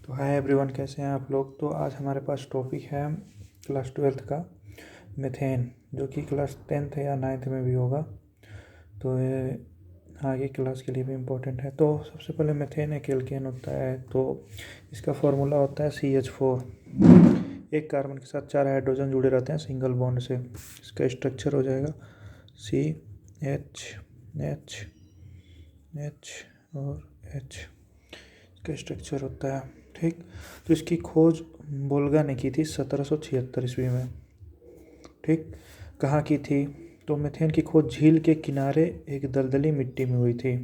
तो hi everyone, कैसे हैं आप लोग। तो आज हमारे पास टॉपिक है क्लास 12th का मीथेन, जो कि क्लास 10th या 9th में भी होगा। तो ये आगे क्लास के लिए भी इम्पोर्टेंट है। तो सबसे पहले मीथेन एक एल्केन होता है। तो इसका फॉर्मूला होता है CH4। एक कार्बन के साथ 4 हाइड्रोजन जुड़े रहते हैं सिंगल बॉन्ड से। इसका स्ट्रक्चर हो जाएगा CH H H और H। इसका स्ट्रक्चर होता है, ठीक। तो इसकी खोज वोल्गा ने की थी 1776 ईस्वी में, ठीक। कहाँ की थी? तो मीथेन की खोज झील के किनारे एक दलदली मिट्टी में हुई थी।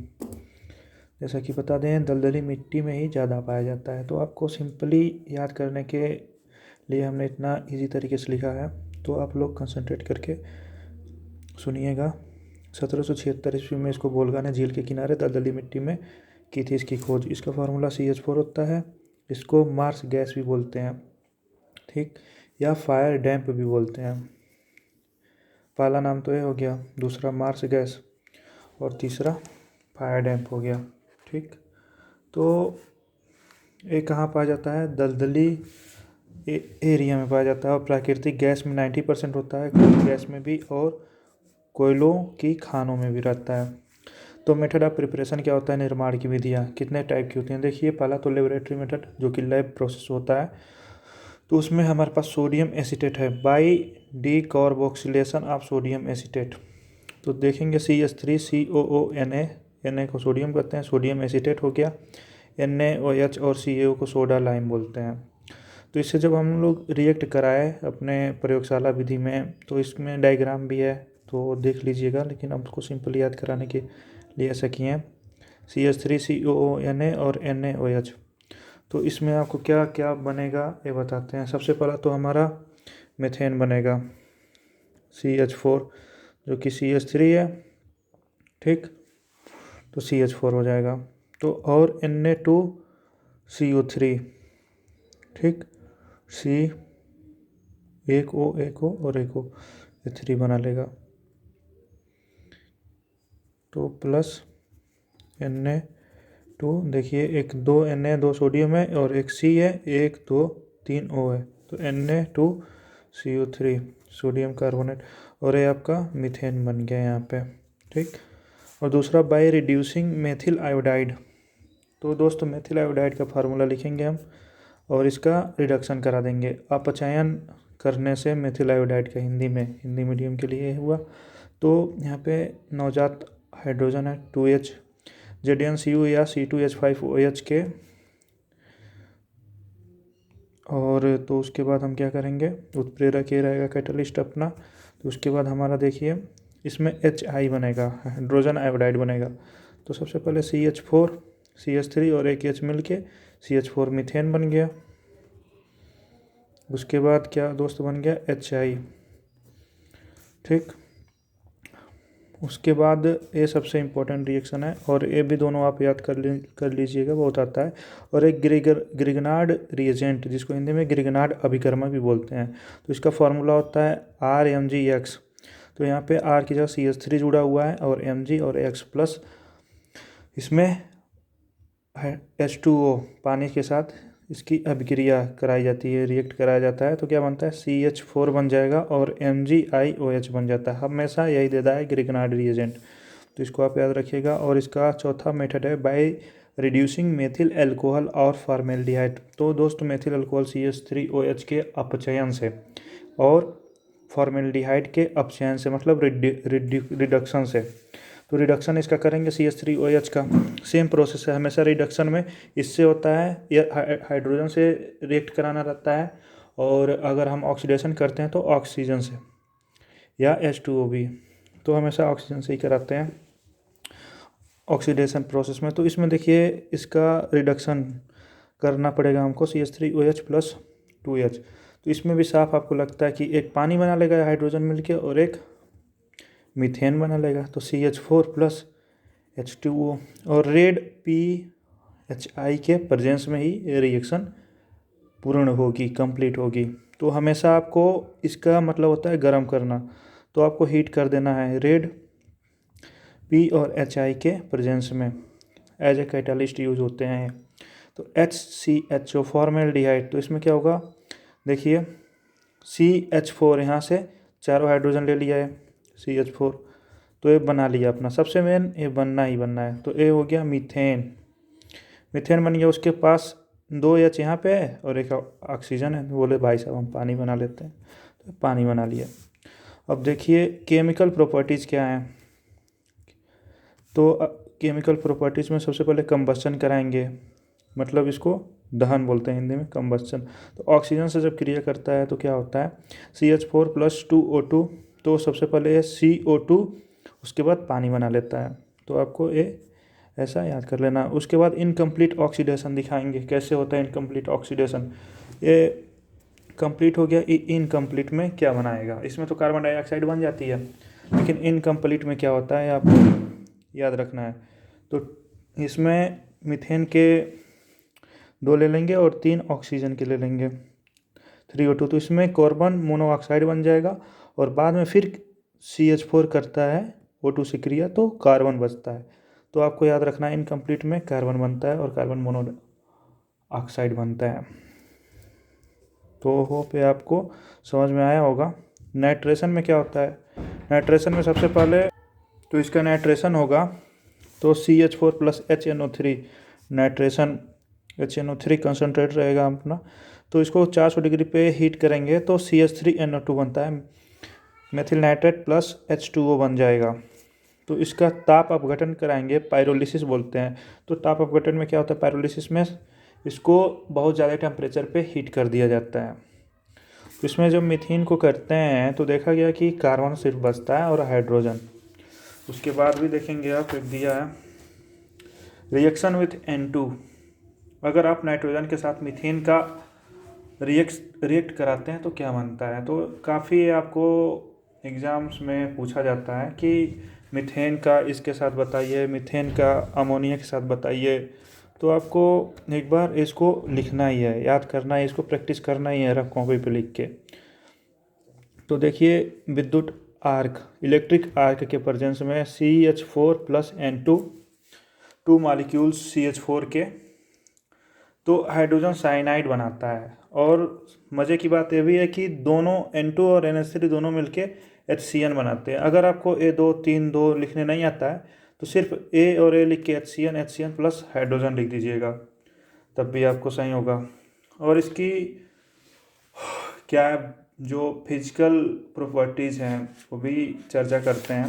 जैसा कि बता दें, दलदली मिट्टी में ही ज़्यादा पाया जाता है। तो आपको सिंपली याद करने के लिए हमने इतना इजी तरीके से लिखा है, तो आप लोग कंसंट्रेट करके सुनिएगा। 1776 ईस्वी में इसको वोल्गा ने झील के किनारे दलदली मिट्टी में की थी इसकी खोज। इसका फार्मूला CH4 होता है। इसको मार्स गैस भी बोलते हैं, ठीक, या फायर डैम्प भी बोलते हैं। पहला नाम तो ये हो गया, दूसरा मार्स गैस और तीसरा फायर डैम्प हो गया, ठीक। तो ये कहाँ पाया जाता है? दलदली एरिया में पाया जाता है और प्राकृतिक गैस में 90% होता है, कोई गैस में भी, और कोयलों की खानों में भी रहता है। तो मेथड ऑफ प्रिपरेशन क्या होता है? निर्माण की विधियाँ कितने टाइप की होती हैं? देखिए, पहला तो लेबोरेटरी मेथड, जो कि लैब प्रोसेस होता है। तो उसमें हमारे पास सोडियम एसीटेट है, by decarboxylation of sodium acetate. तो देखेंगे CH3COO Na को सोडियम कहते हैं, सोडियम एसीटेट हो गया। NaOH और CaO को सोडा लाइम बोलते हैं। तो इससे जब हम लोग रिएक्ट कराए अपने प्रयोगशाला विधि में, तो इसमें डायग्राम भी है, तो देख लीजिएगा। लेकिन अब उसको सिंपल याद कराने के लिए ऐसा किए हैं, CH3COO Na और NaOH। तो इसमें आपको क्या क्या बनेगा ये बताते हैं। सबसे पहला तो हमारा मीथेन बनेगा CH4, जो कि CH3 है, ठीक। तो CH4 हो जाएगा। तो और Na2CO3, ठीक। C एक O और एक O, ये 3 बना लेगा। तो प्लस Na2, देखिए एक 2 Na 2 सोडियम है और एक C है, 1 2 3 O है। तो Na2CO3 सोडियम कार्बोनेट, और ये आपका मीथेन बन गया यहाँ पे, ठीक। और दूसरा बाय रिड्यूसिंग मेथिल आयोडाइड। तो दोस्तों, मेथिल आयोडाइड का फार्मूला लिखेंगे हम और इसका रिडक्शन करा देंगे। अपचयन करने से मेथिल आयोडाइड का हिंदी मीडियम के लिए हुआ। तो यहाँ पे नवजात हाइड्रोजन है 2H ZnCu या C2H5OH के, और तो उसके बाद हम क्या करेंगे, उत्प्रेरक ये रहेगा कैटलिस्ट अपना। तो उसके बाद हमारा देखिए, इसमें HI बनेगा, हाइड्रोजन आयोडाइड बनेगा। तो सबसे पहले CH4 CH3 और एक H मिल के CH4 मीथेन बन गया। उसके बाद क्या दोस्त बन गया? HI, ठीक। उसके बाद ये सबसे इम्पोर्टेंट रिएक्शन है, और ये भी दोनों आप याद कर लीजिएगा, बहुत आता है। और एक ग्रिगनार्ड रिएजेंट, जिसको हिंदी में ग्रिगनार्ड अभिकर्मा भी बोलते हैं। तो इसका फार्मूला होता है RMgX। तो यहाँ पे R की जगह CH3 जुड़ा हुआ है और Mg और X प्लस, इसमें H2O पानी के साथ इसकी अभिक्रिया कराई जाती है, रिएक्ट कराया जाता है। तो क्या बनता है? CH4 बन जाएगा और MgIOH बन जाता है। हमेशा यही देता है ग्रिगनार्ड रिएजेंट, तो इसको आप याद रखिएगा। और इसका चौथा मेथड है बाय रिड्यूसिंग मेथिल अल्कोहल और फॉर्मेल्डिहाइड। तो दोस्तों, मेथिल अल्कोहल CH3OH के अपचयन से और फॉर्मेल्डिहाइड के अपचयन से, मतलब रिडक्शन से। तो रिडक्शन इसका करेंगे CH3OH का। सेम प्रोसेस है हमेशा रिडक्शन में, इससे होता है या हाइड्रोजन से रिएक्ट कराना रहता है, और अगर हम ऑक्सीडेशन करते हैं तो ऑक्सीजन से या H2O भी। तो हमेशा ऑक्सीजन से ही कराते हैं ऑक्सीडेशन प्रोसेस में। तो इसमें देखिए, इसका रिडक्शन करना पड़ेगा हमको CH3OH प्लस 2H। तो इसमें भी साफ आपको लगता है कि एक पानी बना लेगा हाइड्रोजन मिलके और एक मीथेन बना लेगा। तो CH4 प्लस H2O, और रेड PHI के प्रेजेंस में ही रिएक्शन पूर्ण होगी, कंप्लीट होगी। तो हमेशा आपको इसका मतलब होता है गर्म करना, तो आपको हीट कर देना है रेड P और HI के प्रेजेंस में, एज ए कैटालिस्ट यूज होते हैं। तो HCHO फॉर्मेल्डिहाइड, तो इसमें क्या होगा, देखिए CH4 यहाँ से चारों हाइड्रोजन ले लिया है CH4, तो ये बना लिया अपना, सबसे मेन ये बनना ही बनना है। तो ये हो गया मीथेन, मीथेन बन गया। उसके पास 2 H यहाँ पे है और एक ऑक्सीजन है। बोले भाई साहब हम पानी बना लेते हैं, तो पानी बना लिया। अब देखिए केमिकल प्रॉपर्टीज़ क्या हैं। तो केमिकल प्रॉपर्टीज़ में सबसे पहले कंबस्चन कराएंगे, मतलब इसको दहन बोलते हैं हिंदी में, कंबस्चन। तो ऑक्सीजन से जब क्रिया करता है तो क्या होता है, CH4 + 2O2, तो सबसे पहले ये CO2, उसके बाद पानी बना लेता है। तो आपको ये ऐसा याद कर लेना। उसके बाद इनकम्प्लीट ऑक्सीडेशन दिखाएंगे, कैसे होता है इनकम्प्लीट ऑक्सीडेशन। ये कंप्लीट हो गया, इनकम्प्लीट में क्या बनाएगा, इसमें तो कार्बन डाइऑक्साइड बन जाती है, लेकिन इनकम्प्लीट में क्या होता है आपको याद रखना है। तो इसमें मीथेन के 2 ले लेंगे और 3 ऑक्सीजन के ले लेंगे 3O2, तो इसमें कार्बन मोनोऑक्साइड बन जाएगा और बाद में फिर CH4 करता है O2 से क्रिया, तो कार्बन बचता है। तो आपको याद रखना है इनकम्प्लीट में कार्बन बनता है और कार्बन मोनोऑक्साइड बनता है। तो होप ये आपको समझ में आया होगा। नाइट्रेशन में क्या होता है, नाइट्रेशन में सबसे पहले तो इसका नाइट्रेशन होगा तो CH4 + HNO3, nitration HNO3 concentrate रहेगा अपना। तो इसको 400 डिग्री पे हीट करेंगे तो CH3NO2 बनता है, मेथिल नाइट्रेट + H2O बन जाएगा। तो इसका ताप अपघटन कराएंगे, पायरोलिसिस बोलते हैं। तो ताप अपघटन में क्या होता है, पायरोलिसिस में इसको बहुत ज़्यादा टेम्परेचर पे हीट कर दिया जाता है। तो इसमें जब मीथेन को करते हैं तो देखा गया कि कार्बन सिर्फ बचता है और हाइड्रोजन। उसके बाद भी देखेंगे आप, एक दिया है रिएक्शन विथ N2, अगर आप नाइट्रोजन के साथ मीथेन का रिएक्ट कराते हैं तो क्या बनता है। तो काफ़ी आपको एग्ज़ाम्स में पूछा जाता है कि मीथेन का इसके साथ बताइए, मीथेन का अमोनिया के साथ बताइए। तो आपको एक बार इसको लिखना ही है, याद करना है, इसको प्रैक्टिस करना ही है रफ कॉपी पे लिख के। तो देखिए विद्युत आर्क, इलेक्ट्रिक आर्क के प्रेजेंस में CH4 + N2, 2 मॉलिक्यूल्स CH4 के, तो हाइड्रोजन साइनाइड बनाता है। और मज़े की बात ये भी है कि दोनों N2 और NH3 दोनों मिलके HCN बनाते हैं। अगर आपको A2 3 2 लिखने नहीं आता है तो सिर्फ A और A लिख के HCN + हाइड्रोजन लिख दीजिएगा, तब भी आपको सही होगा। और इसकी क्या जो फिजिकल प्रॉपर्टीज़ हैं वो भी चर्चा करते हैं।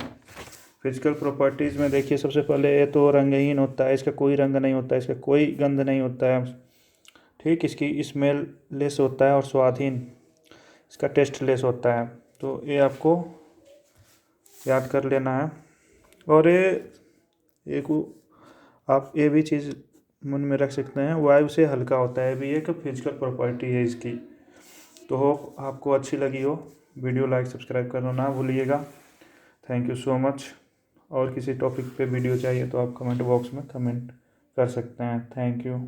फिजिकल प्रॉपर्टीज़ में देखिए सबसे पहले ये तो रंगहीन होता है, इसका कोई रंग नहीं होता है, इसका कोई गंध नहीं होता है, ठीक। इसकी स्मेल लेस होता है और स्वादहीन, इसका टेस्ट लेस होता है। तो ये आपको याद कर लेना है। और ये एक आप ये भी चीज़ मन में रख सकते हैं, वायु से हल्का होता है, भी एक फिजिकल प्रॉपर्टी है इसकी। तो होप आपको अच्छी लगी हो। वीडियो लाइक सब्सक्राइब करना ना भूलिएगा। Thank you so much. और किसी टॉपिक पे वीडियो चाहिए तो आप कमेंट बॉक्स में कमेंट कर सकते हैं। Thank you.